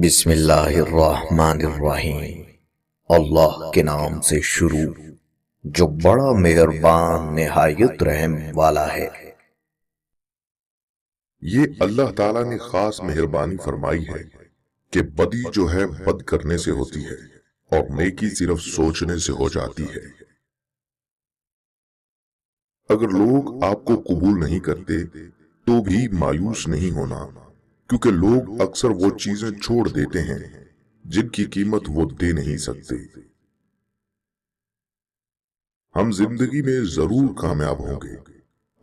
بسم اللہ الرحمن الرحیم۔ اللہ کے نام سے شروع جو بڑا مہربان نہایت رحم والا ہے۔ یہ اللہ تعالیٰ نے خاص مہربانی فرمائی ہے کہ بدی جو ہے بد کرنے سے ہوتی ہے اور نیکی صرف سوچنے سے ہو جاتی ہے۔ اگر لوگ آپ کو قبول نہیں کرتے تو بھی مایوس نہیں ہونا، کیونکہ لوگ اکثر وہ چیزیں چھوڑ دیتے ہیں جن کی قیمت وہ دے نہیں سکتے۔ ہم زندگی میں ضرور کامیاب ہوں گے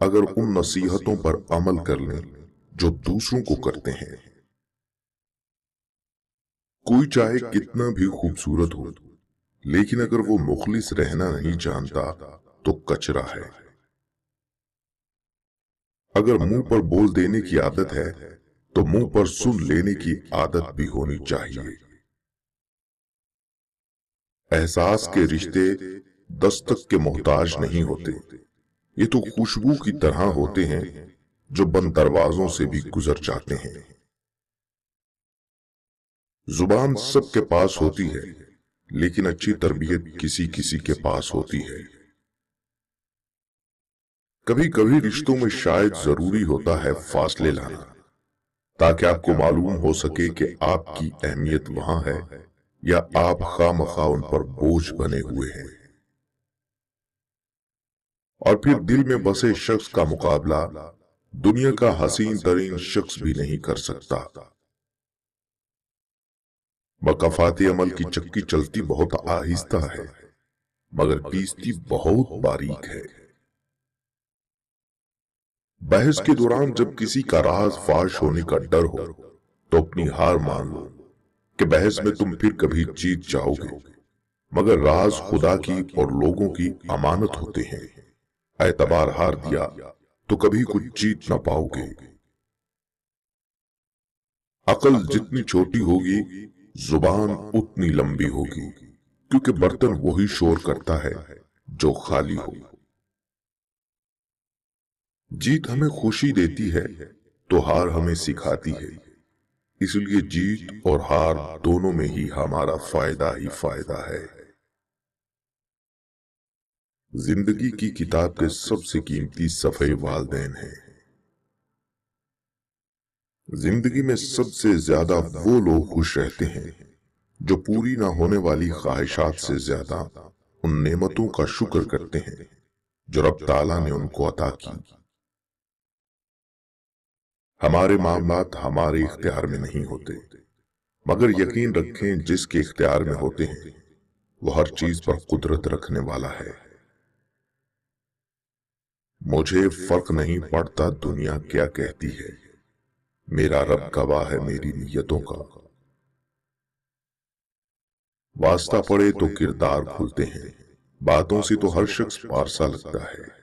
اگر ان نصیحتوں پر عمل کر لیں جو دوسروں کو کرتے ہیں۔ کوئی چاہے کتنا بھی خوبصورت ہو، لیکن اگر وہ مخلص رہنا نہیں جانتا تو کچرا ہے۔ اگر منہ پر بول دینے کی عادت ہے تو منہ پر سن لینے کی عادت بھی ہونی چاہیے۔ احساس کے رشتے دستک کے محتاج نہیں ہوتے، یہ تو خوشبو کی طرح ہوتے ہیں جو بند دروازوں سے بھی گزر جاتے ہیں۔ زبان سب کے پاس ہوتی ہے، لیکن اچھی تربیت کسی کسی کے پاس ہوتی ہے۔ کبھی کبھی رشتوں میں شاید ضروری ہوتا ہے فاصلے لانا، تاکہ آپ کو معلوم ہو سکے کہ آپ کی اہمیت وہاں ہے یا آپ خواہ مخواہ ان پر بوجھ بنے ہوئے ہیں۔ اور پھر دل میں بسے شخص کا مقابلہ دنیا کا حسین ترین شخص بھی نہیں کر سکتا۔ مقافات عمل کی چکی چلتی بہت آہستہ ہے، مگر پیستی بہت باریک ہے۔ بحث کے دوران جب کسی کا راز فاش ہونے کا ڈر ہو تو اپنی ہار مان لو کہ بحث میں تم پھر کبھی جیت جاؤ گے، مگر راز خدا کی اور لوگوں کی امانت ہوتے ہیں۔ اعتبار ہار دیا تو کبھی کچھ جیت نہ پاؤ گے۔ عقل جتنی چھوٹی ہوگی زبان اتنی لمبی ہوگی، کیونکہ برتن وہی شور کرتا ہے جو خالی ہو۔ جیت ہمیں خوشی دیتی ہے تو ہار ہمیں سکھاتی ہے، اس لیے جیت اور ہار دونوں میں ہی ہمارا فائدہ ہی فائدہ ہے۔ زندگی کی کتاب کے سب سے قیمتی صفحے والدین ہیں۔ زندگی میں سب سے زیادہ وہ لوگ خوش رہتے ہیں جو پوری نہ ہونے والی خواہشات سے زیادہ ان نعمتوں کا شکر کرتے ہیں جو رب تعالیٰ نے ان کو عطا کی۔ ہمارے معاملات ہمارے اختیار میں نہیں ہوتے، مگر یقین رکھیں جس کے اختیار میں ہوتے ہیں وہ ہر چیز پر قدرت رکھنے والا ہے۔ مجھے فرق نہیں پڑتا دنیا کیا کہتی ہے، میرا رب گواہ ہے میری نیتوں کا۔ واسطہ پڑے تو کردار کھلتے ہیں، باتوں سے تو ہر شخص پارسا لگتا ہے۔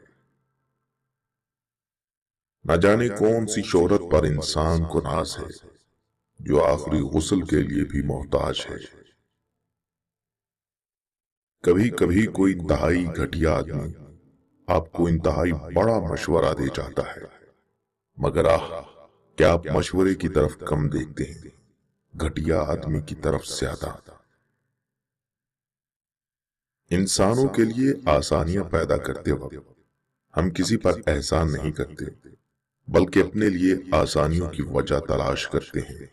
نہ جانے کون سی شہرت پر انسان کو ناز ہے جو آخری غسل کے لیے بھی محتاج ہے۔ کبھی کبھی کوئی انتہائی گھٹیا آدمی آپ کو انتہائی بڑا مشورہ دے جاتا ہے، مگر کیا آپ مشورے کی طرف کم دیکھتے ہیں، گھٹیا آدمی کی طرف زیادہ۔ انسانوں کے لیے آسانیاں پیدا کرتے وقت ہم کسی پر احسان نہیں کرتے، بلکہ اپنے لیے آسانیوں کی وجہ تلاش کرتے ہیں۔